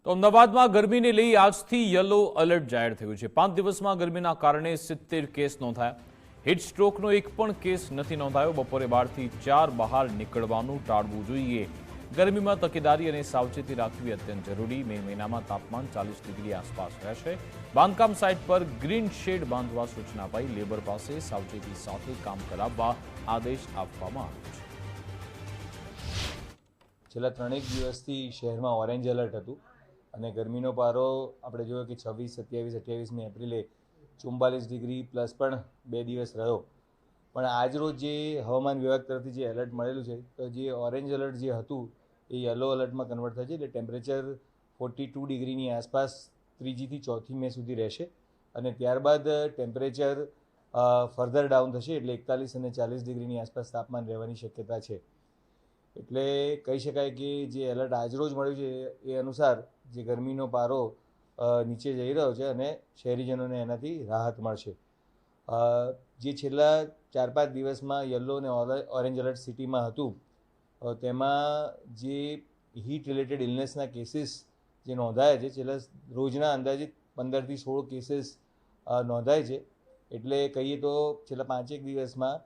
તો અમદાવાદમાં ગરમીને લઈ આજથી યલો એલર્ટ જાહેર થયું છે। 5 દિવસમાં ગરમીના કારણે 70 કેસ નોંધાયા। હીટ સ્ટ્રોકનો એક પણ કેસ નથી નોંધાયો। બપોરે 12 થી 4 બહાર નીકળવાનું ટાળવું જોઈએ। ગરમીમાં તકેદારી અને સાવચેતી રાખવી અત્યંત જરૂરી। મે મહિનામાં તાપમાન 40 ડિગ્રી આસપાસ રહેશે। બાંધકામ સાઇટ પર ગ્રીન શેડ બાંધવા સૂચના અપાઈ। લેબર પાસે સાવચેતી સાથે કામ કરાવવા આદેશ આપવામાં આવ્યો છે। છેલ્લા 3 દિવસથી શહેરમાં ઓરેન્જ એલર્ટ હતું અને ગરમીનો પારો આપણે જોયો કે 26, 27, 28મી એપ્રિલે 44 ડિગ્રી પ્લસ પણ 2 દિવસ રહ્યો। પણ આજરોજ જે હવામાન વિભાગ તરફથી જે એલર્ટ મળેલું છે તો જે ઓરેન્જ એલર્ટ જે હતું એ યલો એલર્ટમાં કન્વર્ટ થશે। એટલે ટેમ્પરેચર 42 ડિગ્રીની આસપાસ 3જી થી 4મી મે સુધી રહેશે અને ત્યારબાદ ટેમ્પરેચર ફર્ધર ડાઉન થશે। એટલે 41 અને 40 ડિગ્રીની આસપાસ તાપમાન રહેવાની શક્યતા છે। એટલે કહી શકાય કે જે એલર્ટ આજરોજ મળ્યું છે એ અનુસાર જે ગરમીનો પારો નીચે જઈ રહ્યો છે અને શહેરીજનોને એનાથી રાહત મળશે। જે છેલ્લા 4-5 દિવસમાં યલો અને ઓરેન્જ એલર્ટ સિટીમાં હતું તેમાં જે હીટ રિલેટેડ ઇલનેસના કેસીસ જે નોંધાયા છે, છેલ્લા રોજના અંદાજિત 15 થી 16 કેસીસ નોંધાય છે। એટલે કહીએ તો છેલ્લા 5 દિવસમાં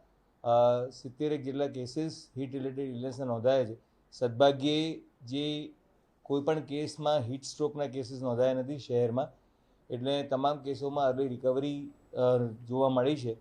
70 જેટલા કેસીસ હીટ રિલેટેડ ઇલનેસના નોંધાયા છે। સદભાગ્યે જે કોઈપણ કેસમાં હીટ સ્ટ્રોકના કેસીસ નોંધાયા નથી શહેરમાં। એટલે તમામ કેસોમાં અર્લી રિકવરી જોવા મળી છે।